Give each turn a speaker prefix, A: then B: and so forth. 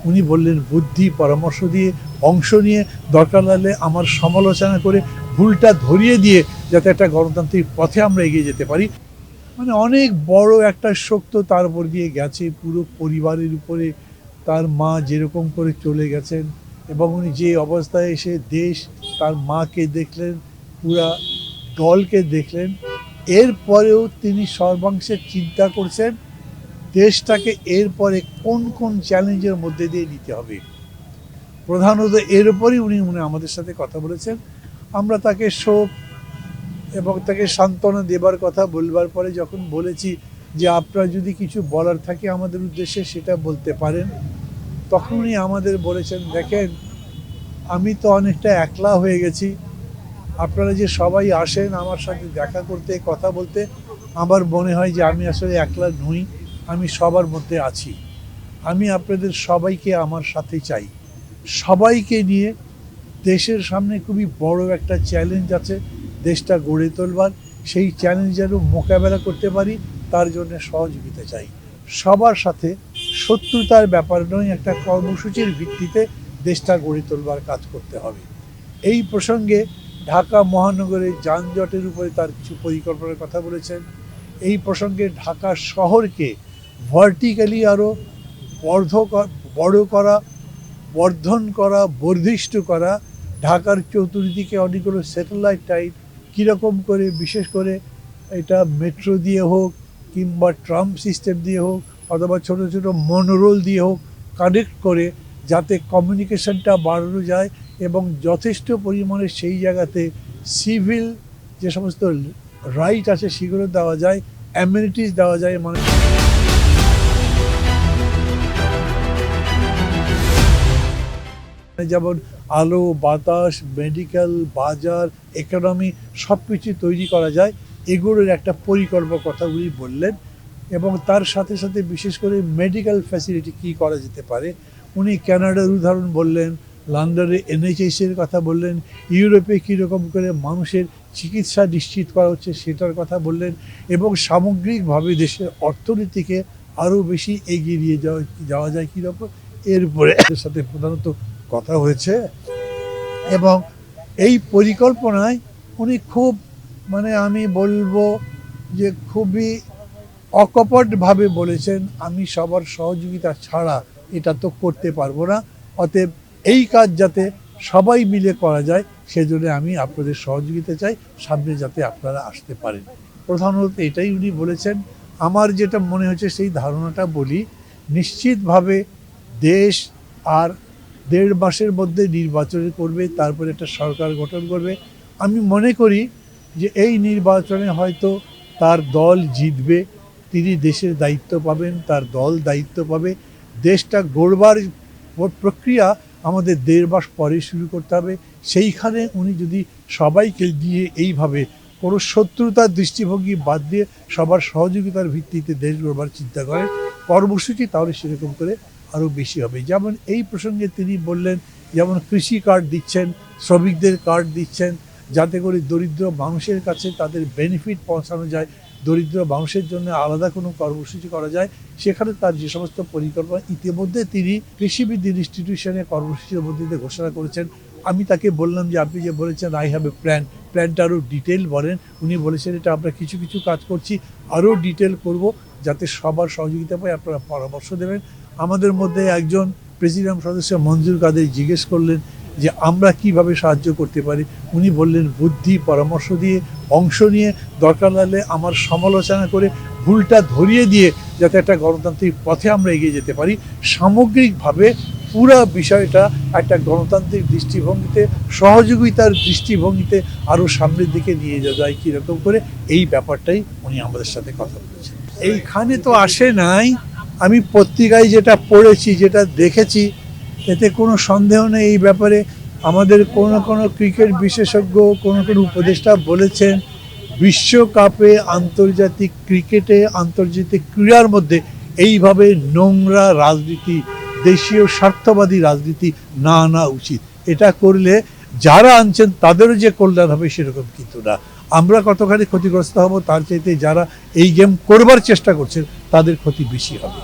A: উনি বললেন বুদ্ধি পরামর্শ দিয়ে অংশ নিয়ে দরকার লাগলে আমার সমালোচনা করে ভুলটা ধরিয়ে দিয়ে যাতে একটা গণতান্ত্রিক পথে আমরা এগিয়ে যেতে পারি। মানে অনেক বড় একটা শোক তো তার উপর দিয়ে গেছে, পুরো পরিবারের উপরে। তার মা যেরকম করে চলে গেছেন এবং উনি যে অবস্থায় এসে দেশ, তার মাকে দেখলেন, পুরা দলকে দেখলেন, এরপরেও তিনি সর্বাংশে চিন্তা করছেন দেশটাকে এরপরে কোন কোন চ্যালেঞ্জের মধ্যে দিয়ে নিতে হবে। প্রধানত এর উপরই উনি আমাদের সাথে কথা বলেছেন। আমরা তাকে শোক এবং তাকে সান্ত্বনা দেবার কথা বলবার পরে যখন বলেছি যে আপনার যদি কিছু বলার থাকে আমাদের উদ্দেশ্যে সেটা বলতে পারেন, তখন উনি আমাদের বলেছেন, দেখেন আমি তো অনেকটা একলা হয়ে গেছি, আপনারা যে সবাই আসেন আমার সাথে দেখা করতে, কথা বলতে, আমার মনে হয় যে আমি আসলে একলা নই, আমি সবার মধ্যে আছি। আমি আপনাদের সবাইকে আমার সাথে চাই। সবাইকে নিয়ে দেশের সামনে খুবই বড় একটা চ্যালেঞ্জ আছে দেশটা গড়ে তোলবার। সেই চ্যালেঞ্জ যেন মোকাবেলা করতে পারি তার জন্য সহযোগিতা চাই। সবার সাথে শত্রুতার ব্যাপার নয়, একটা কর্মসূচির ভিত্তিতে দেশটা গড়ে তোলবার কাজ করতে হবে। এই প্রসঙ্গে ঢাকা মহানগরের যানজটের উপরে তার কিছু পরিকল্পনার কথা বলেছেন। এই প্রসঙ্গে ঢাকা শহরকে ভার্টিক্যালি আরও বড় করা, বর্ধন করা, বর্ধিষ্ঠ করা, ঢাকার চতুর্দিকে অনেকগুলো স্যাটেলাইট টাইপ কীরকম করে, বিশেষ করে এটা মেট্রো দিয়ে হোক কিংবা ট্রাম সিস্টেম দিয়ে হোক অথবা ছোটো ছোটো মনোরোল দিয়ে হোক কানেক্ট করে যাতে কমিউনিকেশনটা বাড়ানো যায় এবং যথেষ্ট পরিমাণে সেই জায়গাতে সিভিল যে সমস্ত রাইট আছে সেগুলো দেওয়া যায়, অ্যামিনিটিস দেওয়া যায়। মানে যেমন আলো, বাতাস, মেডিকেল, বাজার, ইকোনমি সব কিছু তৈরি করা যায়, এগুলোর একটা পরিকল্পনা কথা উনি বললেন। এবং তার সাথে সাথে বিশেষ করে মেডিকেল ফ্যাসিলিটি কী করা যেতে পারে, উনি কানাডার উদাহরণ বললেন, লন্ডনে NHS-এর কথা বললেন, ইউরোপে কীরকম করে মানুষের চিকিৎসা নিশ্চিত করা হচ্ছে সেটার কথা বললেন, এবং সামগ্রিকভাবে দেশের অর্থনীতিকে আরও বেশি এগিয়ে নিয়ে যাওয়া যায় কীরকম, এর উপরে এর সাথে প্রধানত কথা হয়েছে। এবং এই পরিকল্পনায় উনি খুব আমি বলবো যে খুবই অকপটভাবে বলেছেন, আমি সবার সহযোগিতা ছাড়া এটা তো করতে পারবো না, অতএব এই কাজ যাতে সবাই মিলে করা যায় সেজন্য আমি আপনাদের সহযোগিতা চাই, সামনে যাতে আপনারা আসতে পারেন। প্রধানত এটাই উনি বলেছেন। আমার যেটা মনে হচ্ছে সেই ধারণাটা বলি, নিশ্চিতভাবে দেশ আর 1.5 মাসের মধ্যে নির্বাচন করবে, তারপরে একটা সরকার গঠন করবে। আমি মনে করি যে এই নির্বাচনে হয়তো তার দল জিতবে, তিনি দেশের দায়িত্ব পাবেন, তার দল দায়িত্ব পাবে। দেশটা গড়বার প্রক্রিয়া আমাদের 1.5 মাস পরে শুরু করতে হবে। সেইখানে উনি যদি সবাইকে দিয়ে এইভাবে কোনো শত্রুতার দৃষ্টিভঙ্গি বাদ দিয়ে সবার সহযোগিতার ভিত্তিতে দেশ গড়বার চিন্তা করেন কর্মসূচি, তাহলে সেরকম করে আরও বেশি হবে। যেমন এই প্রসঙ্গে তিনি বললেন, যেমন কৃষি কার্ড দিচ্ছেন, শ্রমিকদের কার্ড দিচ্ছেন, যাতে করে দরিদ্র মানুষের কাছে তাদের বেনিফিট পৌঁছানো যায়, দরিদ্র মানুষের জন্য আলাদা কোনো কর্মসূচি করা যায়। সেখানে তার যে সমস্ত পরিকল্পনা ইতিমধ্যে তিনি কৃষিবিদ ইনস্টিটিউশনে কর্মসূচির মধ্যে দিয়ে ঘোষণা করেছেন। আমি তাকে বললাম যে আপনি যে বলেছেন আই হ্যাভ এ প্ল্যানটা আরও ডিটেল বলেন। উনি বলেছেন এটা আমরা কিছু কিছু কাজ করছি, আরও ডিটেল করব, যাতে সবার সহযোগিতা পাই, আপনারা পরামর্শ দেবেন। আমাদের মধ্যে একজন প্রেসিডিয়াম সদস্য মঞ্জুর কাদের জিজ্ঞেস করলেন যে আমরা কিভাবে সাহায্য করতে পারি। উনি বললেন বুদ্ধি পরামর্শ দিয়ে অংশ নিয়ে দরকার লাগলে আমার সমালোচনা করে ভুলটা ধরিয়ে দিয়ে যাতে একটা গণতান্ত্রিক পথে আমরা এগিয়ে যেতে পারি। সামগ্রিকভাবে পুরো বিষয়টা একটা গণতান্ত্রিক দৃষ্টিভঙ্গিতে, সহযোগিতার দৃষ্টিভঙ্গিতে আরও সামনের দিকে নিয়ে যাওয়া যায় কীরকম করে, এই ব্যাপারটাই উনি আমাদের সাথে কথা বলেছেন। এইখানে তো আসে নাই, আমি পত্রিকায় যেটা পড়েছি, যেটা দেখেছি, এতে কোনো সন্দেহ নেই এই ব্যাপারে। আমাদের কোনো ক্রিকেট বিশেষজ্ঞ, কোনো উপদেষ্টা বলেছেন বিশ্বকাপে, আন্তর্জাতিক ক্রিকেটে, আন্তর্জাতিক ক্রীড়ার মধ্যে এইভাবে নোংরা রাজনীতি, দেশীয় স্বার্থবাদী রাজনীতি না আনা উচিত। এটা করলে যারা আনছেন তাদেরও যে কল্যাণ হবে সেরকম কিন্তু না। আমরা কতখানি ক্ষতিগ্রস্ত হব তার চাইতে যারা এই গেম করবার চেষ্টা করছেন তাদের ক্ষতি বেশি হবে।